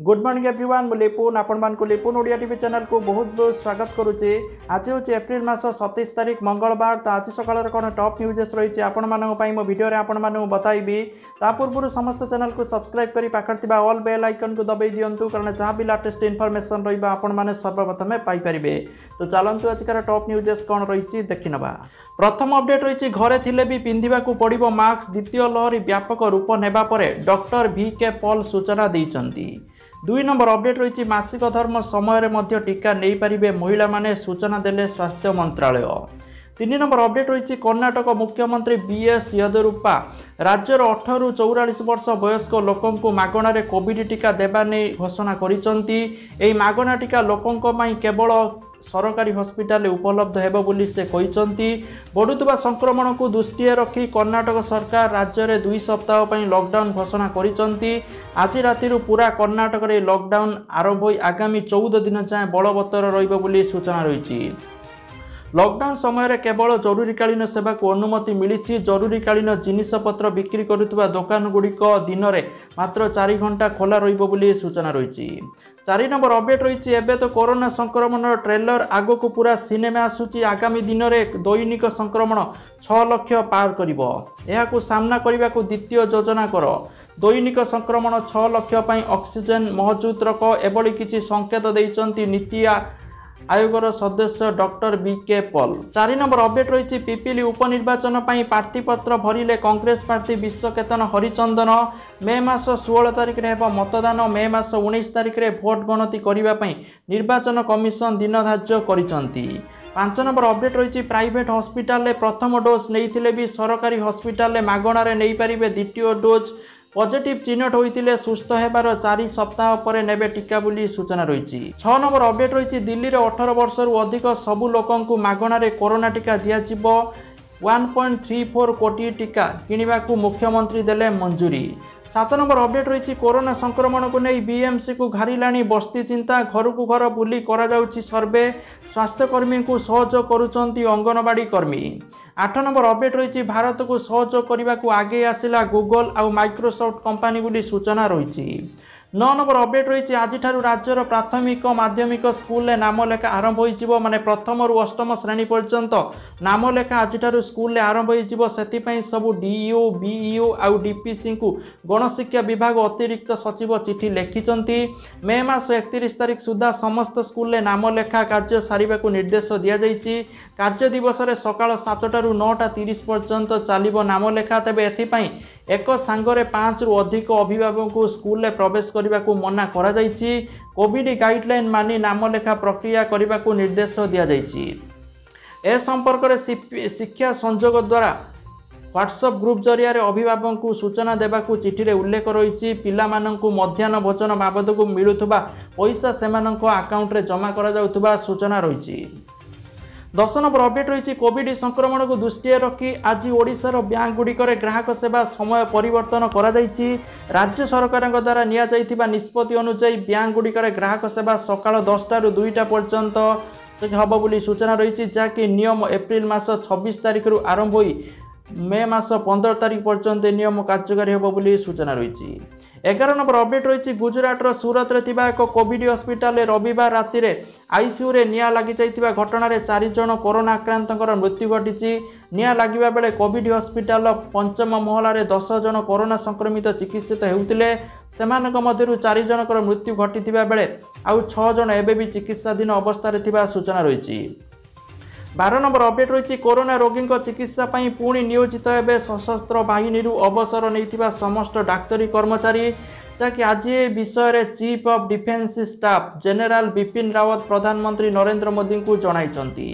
Good morning everyone मु लिपुन आपण मान को लिपुन ओडिया टीवी चैनल को बहुत बहुत स्वागत करुचे। आज हूँ एप्रिल मास 27 तारीख मंगलवार। तो आज सकाल कौन टॉप न्यूजेस रही आपण मो वीडियो आपण मानू बताइबी। ता पूर्व समस्त चैनल को सब्सक्राइब करी पाखर ऑल बेल आइकन को दबाई दिंतु कारण जहाँ भी लेटेस्ट इनफॉरमेशन रहा आपण मैंने सर्वप्रथम पाइपर। तो चलतु आजकार टॉप न्यूजेस कौन रही देखि नवा। प्रथम अपडेट रही घरे थिले भी पिंधिबा को पड़िबो मास्क। द्वितीय लहरी व्यापक रूप नेबा परे डॉक्टर VK पॉल सूचना देइचंती। 2 नंबर अपडेट रही मासिक धर्म समय मध्य टीका नहीं पारिबे महिला माने सूचना देले स्वास्थ्य मंत्रालय। 3 नंबर अपडेट रही कर्णाटक मुख्यमंत्री BS येदियुरप्पा राज्यर 18 ରୁ 44 वर्ष वयस्क लोकंकु मागणारे कोविड टीका देबा नै घोषणा करिसंती। एई मागणा टीका लोकंक पई केवल सरकारी हॉस्पिटल उपलब्ध हेबो बोली से कहिसंती। बढ़ुतबा संक्रमण को दृष्टि रखी कर्णाटक सरकार राज्य में 2 सप्ताह पई लॉकडाउन घोषणा करिसंती। आज राति पूरा कर्णाटक रे लॉकडाउन आरंभ होई आगामी 14 दिन जाए बलवत्तर रहिबो बोली सूचना रही। लॉकडाउन समय केवल जरूरीकालीन सेवा को अनुमति मिली। जरूरीकालीन जिनिसपत्र बिक्री करुवा दुकान गुड़िक दिन में मात्र 4 घंटा खोला रहिबो बोली सूचना रही। 4 नंबर अपडेट रही एबे तो कोरोना संक्रमण ट्रेलर आगो को पूरा सिनेमा आसूची। आगामी दिन में दैनिक संक्रमण 6 लाख पार करिबो। एहाकु सामना करने को द्वितीय योजना कर दैनिक संक्रमण 6 लाख पई ऑक्सीजन महजूद रख एभली किछि संकेत देइचंती नीति आयोगर सदस्य doctor VK Paul. 4 number update रही पिपिली उपनिर्वाचन पर प्रार्थीपत्र भरिले कांग्रेस प्रार्थी विश्वकेतन हरिचंदन। मे मास 16 तारिख में मतदान। मे मास 19 तारिख में भोट गणति करने निर्वाचन कमिशन दिन धार्य करिसंती। 5 नंबर अपडेट रही प्राइवेट हॉस्पिटल प्रथम डोज नहीं भी सरकारी हॉस्पिटल मागणारे नहीं पारिबे द्वितीय डोज। पॉजिटिव चिन्हट होइतिले सुस्थ हेबार 4 सप्ताह पर नेबे टीका बोली सूचना रही। 6 नंबर अपडेट रही दिल्ली रे 18 वर्ष रु अधिक सबु लोकंकु मागणारे कोरोना टीका दियाजिबो। 1.34 कोटी टीका किनिबाकु मुख्यमंत्री देले मंजूरी। 7 नंबर अपडेट रही कोरोना संक्रमण को नहीं BMC को घारिलाणी बस्ती चिंता। घर को घर बुली करा जाउची सर्वे। स्वास्थ्यकर्मी को सहयोग करुचंती अंगनवाड़ी कर्मी। 8 नंबर अपडेट रही भारत को सहयोग करने को आगे आसिला गूगल आउ माइक्रोसॉफ्ट कंपनी बोली सूचना रही। 9 नंबर अपडेट रही आज राज्यर प्राथमिक माध्यमिक स्कूल नाम लेखा आरंभ हो माने प्रथम रु 8म श्रेणी पर्यंत नाम लेखा आज स्कूल आरंभ हो। सबू DEO BEO आउ DPC को गणशिक्षा विभाग अतिरिक्त सचिव चिठी लिखिंट। मे मास 31 तारिख सुधा समस्त स्कूल नाम लेखा कार्य सारिबा को निर्देश दिया जाइछि। कार्य दिवस रे सकाळ 7टा रु 9:30 पर्यंत चलिबो नाम लेखा। तेबे एथिपाई एक सांगरे 5 रु अधिक अभिभावक को स्कूल में प्रवेश करने को मना करा जाइछि। कोविड गाइडलाइन मानी नाम लेखा प्रक्रिया करने को निर्देश दिया जाइछि। ए संपर्क में शिक्षा संयोग द्वारा व्हाट्सएप ग्रुप जरिया अभिभावक को सूचना देवा चिठी रे उल्लेख रही। पिलामानंकु मध्याह्न भोजन बाबद को मिलुथुबा पैसा सेमानंको अकाउंट रे जमा करा जाउथुबा सूचना रही। 10 नंबर अपडेट रही कोविड संक्रमण को दृष्टि रखी आज ओडिशार बैंक गुड़िकर ग्राहक सेवा समय परिवर्तन करा जाइछि। राज्य सरकार द्वारा निया जाइथिबा निष्पत्ति अनुसार बैंक गुड़िकर ग्राहक सेवा सकाळ 10टा रु 2टा पर्यंत हम बोली सूचना रही। जहाँकि नियम एप्रिल मास 26 तारिख रु आरंभ होई मे मास 15 तारिख पर्यंत नियम कार्यकारी होब बोली सूचना रही। 11 नंबर अपडेट रही गुजरात सूरत रे थिबा एक कोविड हॉस्पिटल रविवार राति रे ICU रे निया लागि जाइतिबा घटना रे 4 जन कोरोना आक्रांतकर मृत्यु घटिछि। निया लागिबा बेले कोविड हॉस्पिटल पंचम महला रे 10 जन कोरोना संक्रमित चिकित्सित हेउतिले। सेमानक मध्यरु 4 जनकर मृत्यु घटिथिबा बेले आउ 6 जन एबे भी चिकित्साधीन अवस्था रे थिबा सूचना रही। 12 नंबर अपडेट रही कोरोना रोगी चिकित्सा पई पुणी नियोजित हेबे सशस्त्र बाहिनी अवसर नहीं समस्त डाक्तरी कर्मचारी। जहाँकि आज विषय रे chief of defence staff general Bipin Rawat प्रधानमंत्री नरेंद्र मोदी को जणाइछंती।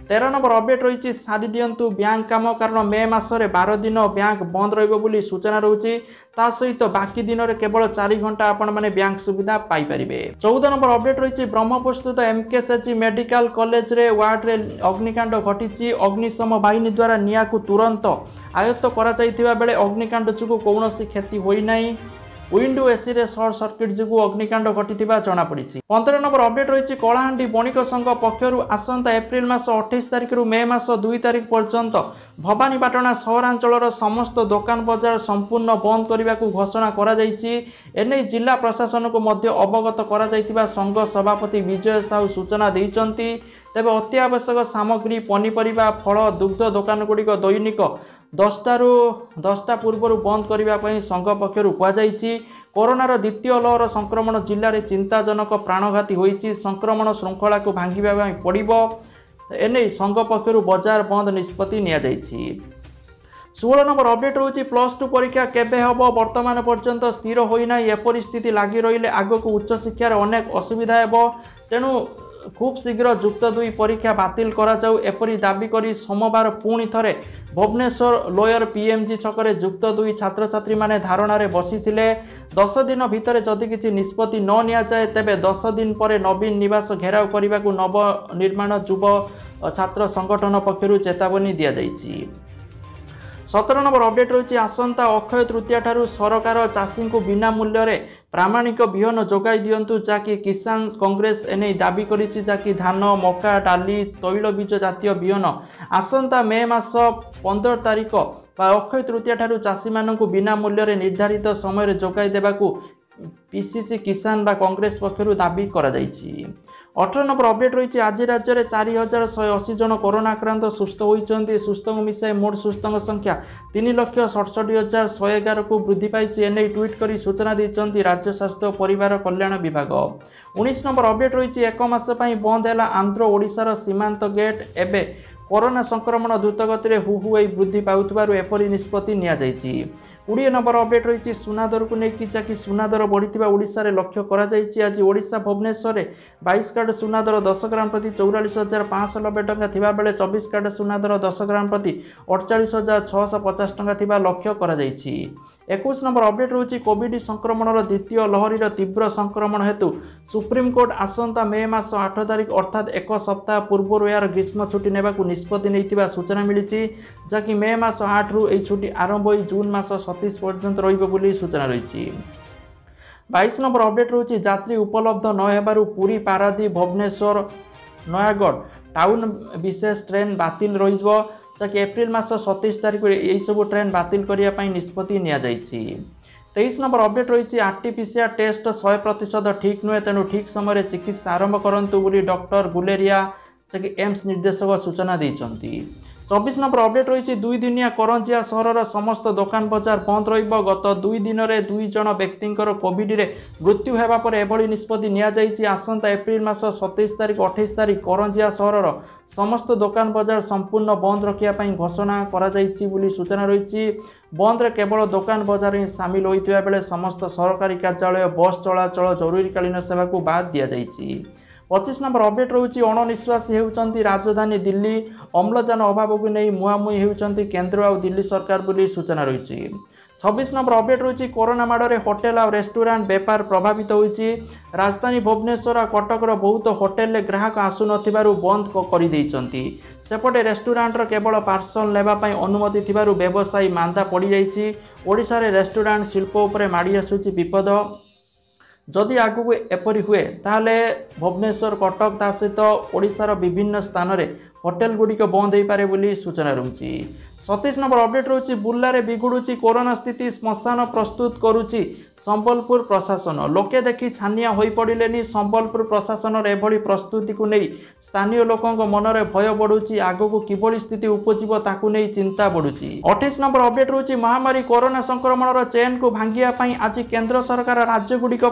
13 नंबर अपडेट रही सारी दिंतु बैंक काम कारण मे मासरे 12 दिन बैंक बंद रहिबो बोली सूचना रही। ता सहित बाकी दिन में केवल 4 घंटा आपण माने बैंक सुविधा पाई परिबे। 14 नंबर अपडेट रही ब्रह्मपुर स्थित MKCH मेडिकल कॉलेज रे वार्ड रे अग्निकांड घटी। अग्निशम बाहिनी द्वारा निया को तुरंत आयत्त करा जाइथिबा बेले अग्निकांड चुकु कौनसी क्षति होई नाही। विंडो एसी रे शॉर्ट सर्किट जो अग्निकांड घटी जमापड़ी। 15 नंबर अपडेट रही कलाहांडी बणिक संघ पक्षर आसंता एप्रिल मास 28 तारिख रु मे मास 2 तारिख पर्यंत भवानीपाटना सहरांचल समस्त दुकान बजार संपूर्ण बंद करने को घोषणा करा जायछि। एने जिला प्रशासन को मध्य अवगत करा जायतिबा संघ सभापति विजय साहू सूचना देइचंती। तेबे अत्यावश्यक सामग्री पनीपरिबा फल दुग्ध दुकान गुड़िक दैनिक 10टा पूर्व बंद करने संघ पक्षर कहुई। कोरोनार द्वितीय लहर संक्रमण जिले में चिंताजनक प्राणघाती होइछि। संक्रमण श्रृंखला को भांगिबा पड़िबो। एने संघ पक्षर बाजार बंद निष्पत्ति निया जायछि। 16 नंबर अपडेट रोची +2 परीक्षा केबे हबो वर्तमान पर्यंत स्थिर होइना। ए परिस्थिति लागि रहिले आगो उच्च शिक्षार अनेक असुविधा हेबो। तेणु खूब शीघ्र युक्त 2 परीक्षा बातिल करा जाऊ एपरी दाबी करी सोमवार पुणी थरे भुवनेश्वर लोयर पीएमजी छकरे युक्त 2 छात्र छात्री माने धारणा रे बसिथिले। 10 दिन भितर जदि किछि निष्पत्ति न निया जाए तेबे 10 दिन पर नवीन निवास घेराव करने को नव निर्माण युव छात्र संगठन पक्षरु चेतावनी दिया जायछि। 17 नंबर अपडेट रही आसंता अक्षय तृतीया ठारू सरकार चाषी को बिना मूल्य रे प्रामाणिक बिहन जोगाई दियंतु जाकि किसान कांग्रेस एने दाबी करिछि। जाकि धान मका डाली तैल बीज जातीय बिहन आसंता मे मास 15 तारिख अक्षय तृतीया ठारू चाषी मानकु बिना मूल्य रे निर्धारित समय रे जोगाई देबाकू पीसीसी किसान बा कांग्रेस पक्षरु दाबी करा जायछि। 18 नंबर अपडेट रही आज राज्य में 4180 जन कोरोना आक्रांत सुस्थ होती। सुस्थ मिसाई मोट सुस्थ संख्या 3,67,111 को वृद्धि पाई। एने ट्वीट कर सूचना देते राज्य स्वास्थ्य परिवार कल्याण विभाग। 19 नंबर अपडेट रही एक मास बंद है आंध्र ओडिशार सीमांत गेट। एबे कोरोना संक्रमण द्रुतगति हु वृद्धि पाउथिबारु एपरि निष्पत्ति निया जायछि। 20 नंबर अपडेट रही सुनादर को लेकिन जहाँकि सुनादर बढ़ी ओडिशा रे लक्ष्य करा जायछि। आज ओडिशा भुवनेश्वर में 22 कार्ड सुनादर 10 ग्राम प्रति 44,590 टंका थिबा बेले 24 कार्ड सुनादर 10 ग्राम प्रति 48,650 टंका थिबा लक्ष्य करा जायछि। 21 नंबर अपडेट रही कोविड संक्रमण द्वितीय लहरीर तीव्र संक्रमण हेतु सुप्रीमकोर्ट आसंता मे मास 8 तारिख अर्थात एक सप्ताह पूर्व यार ग्रीष्म छुट्टी नेबाकू निष्पत्ति नैतिबा सूचना मिली। जहाँकि मे मास 8 रु एही छुट्टी आरंभ हो जून मास 27 पर्यंत रहिबो बोली सूचना रही। 22 नंबर अपडेट रही यात्री उपलब्ध न हेबारु पुरी पारादीप भुवनेश्वर नयागढ़ टाउन विशेष ट्रेन बातिल रहिबो। जहाँकि एप्रिल मास 27 तारिख यही सब ट्रेन बातिल करने निष्पत्ति निया जायछि। 23 नंबर अपडेट रही आरटीपीसीआर टेस्ट 100% ठीक नुहे। तेणु ठीक समय चिकित्सा आरंभ करंतु बोली डॉक्टर गुलेरिया जहाँकि एम्स निर्देशक सूचना देइचंती। 24 नंबर अपडेट रही 2 दिनिया करंजिया सहरर समस्त दुकान बजार बंद रहिबो। गत 2 दिन में 2 जन व्यक्तिंकर कोविड रे मृत्यु हेबा पर एभली निष्पत्ति निया जायछि। आसंता एप्रिल मास 27 तारिख 28 तारिख करंजिया सहरर समस्त दुकान बजार संपूर्ण बंद रखिया घोषणा करा जायछि बोली सूचना रही। बंद रे केवल दुकान बजार ही सामिल होइतिबा बेले समस्त सरकारी कार्यालय बस चलाचल जरूरीकालीन सेवा को बाद दिया जायछि। 25 नंबर अपडेट रही अणनिश्वासी होउचंती राजधानी दिल्ली। अम्लजान अभाव को नहीं मुहांमुही होउचंती केंद्र और दिल्ली सरकार बोली सूचना रही। 26 नंबर अपडेट रही कोरोना माड़े होटेल और रेस्टोरेंट बेपार प्रभावित होइछि। राजधानी भुवनेश्वर और कटकर बहुत होटेल ग्राहक आसु नथिबारु बंद कर देइचंती। सेपटे रेस्टोरेंट केवल पार्सल नेबापई अनुमति थिबारु व्यवसायी मांदा पड़ी जाइछि। ओडिशा रे रेस्टोरेंट शिल्प उपरे माड़ी आसुछि विपद। जदि आगु एपरी हुए ताहले भुवनेश्वर कटक ता सहित ओडिशार विभिन्न स्थान में होटेल गुड़िक बंद हो पारे बोली सूचना रही। 27 नंबर अपडेट रही बुर्लारे बिगुड़ुची कोरोना स्थिति श्मशान प्रस्तुत करुची संबलपुर प्रशासन। लोके देखि छानिया होई पड़िलेनी। संबलपुर प्रशासन एभली प्रस्तुति को नहीं स्थानीय लोकों मन में भय बढ़ुची। आगको किभली स्थिति उपजिब ताकू नहीं चिंता बढ़ुची। 28 नंबर अपडेट रही महामारी कोरोना संक्रमण चेन को भांगिया आज केंद्र सरकार राज्यगुड़िक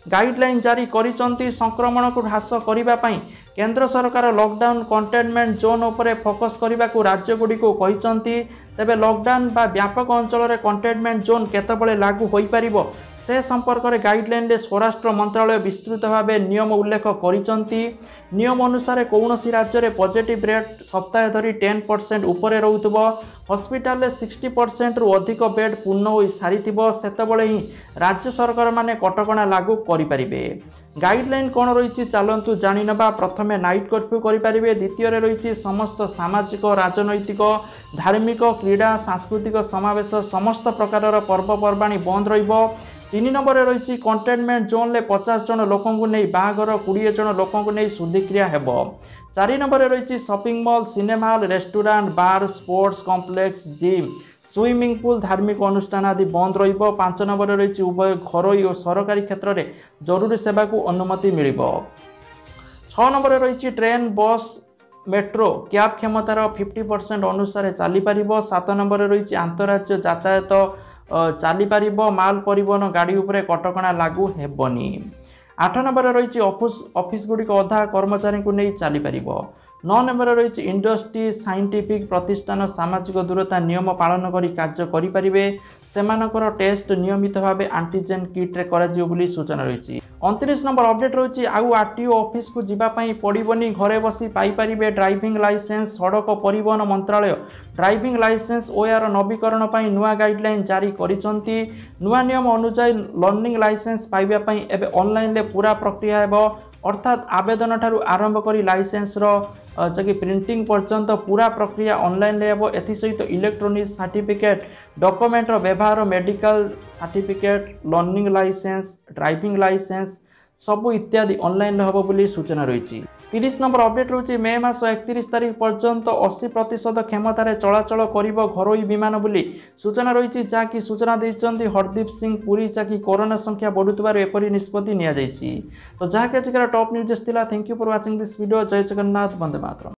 गाइडलाइन जारी करिसंती। संक्रमण को ह्रास करने केंद्र सरकार लॉकडाउन कंटेनमेंट जोन उपरे फोकस करने को राज्यगुड़ी को कहिसंती। तेबे लॉकडाउन बा व्यापक अंचल रे कंटेनमेंट जोन केतबळे लागू होई परिबो से संपर्क में गाइडलाइन रे स्वराष्ट्र मंत्रालय विस्तृत भाव नियम उल्लेख करिसंती। नियम अनुसार कौनसी राज्य में पॉजिटिव रेट सप्ताह धरी 10% उपरे रहउतबो। हॉस्पिटल रे 60% रु अधिक बेड पूर्ण हो सारी सेतबळे ही राज्य सरकार माने कटकणा लागू करि परिबे। गाइडलाइन कौन रही चलतु जाणीनवा। प्रथमे नाइट कर्फ्यू करें। द्वितीय रही समस्त सामाजिक राजनैतिक धार्मिक क्रीड़ा सांस्कृतिक समावेश समस्त प्रकार पर्वपर्वाणी बंद रहिबो। तीन नंबर रही कंटेनमेंट जोन में 50 जन लोक नहीं बाहागर 20 जन लोक नहीं शुद्धिक्रिया हेब। 4 नंबर रही shopping mall cinema hall restaurant bar sports complex gym swimming pool धार्मिक अनुष्ठान आदि बंद रहिबो। 5 नंबर रही उभय घरोई और सरकारी क्षेत्र में जरूरी सेवा को अनुमति मिल। 6 नंबर रही ट्रेन बस मेट्रो कैब क्षमतार 50% अनुसार चली पार। 7 नंबर रही आंतराज्य यातायात चली पार माल परिवहन गाड़ी उपरे कटकणा लागू हेबनी। 8 नंबर रही ऑफिस गुड़िक अधा कर्मचारी को नहीं चली पार। 9 नंबर रही इंडस्ट्री साइंटिफिक प्रतिष्ठान सामाजिक दूरता नियम पालन करी कार्य करें सेमानकर टेस्ट नियमित भाव एंटीजेन किट्रे कर सूचना रही। 29 नंबर अपडेट रही आउ आरटीओ ऑफिस को जीवाई पड़ोनी घरे बसी पाइपर ड्राइविंग लाइसेंस। सड़क परिवहन मंत्रालय ड्राइविंग लाइसेंस ओ यार नवीकरण पर नुआ गाइडलाइन जारी करिसंती। नुआ नियम अनुसार लर्निंग लाइसेंस पाइबा एबे ऑनलाइन पूरा प्रक्रिया हेबो अर्थात आवेदन ठारू आरंभ करी लाइसेंस जि प्रिंटिंग पर्यंत पूरा प्रक्रिया ऑनलाइन हेबो। एथि सहित इलेक्ट्रोनिक सर्टिफिकेट डॉक्यूमेंट व्यवहार medical certificate learning licence driving licence सबू इत्यादि ऑनलाइन हम बोली सूचना रही। 30 नंबर अपडेट रही मे मास 31 तारिख पर्यंत 80% क्षमतार चलाचल कर घरोई विमान बोली सूचना रही जहाँकि सूचना देते हरदीप सिंह पुरी जहाँकि कोरोना संख्या बढ़ुवर एपरी निष्पत्ति नि तो जहाँकि आज टॉप न्यूज थी। Thank you for watching this video. जय जगन्नाथ वंदे मातरम।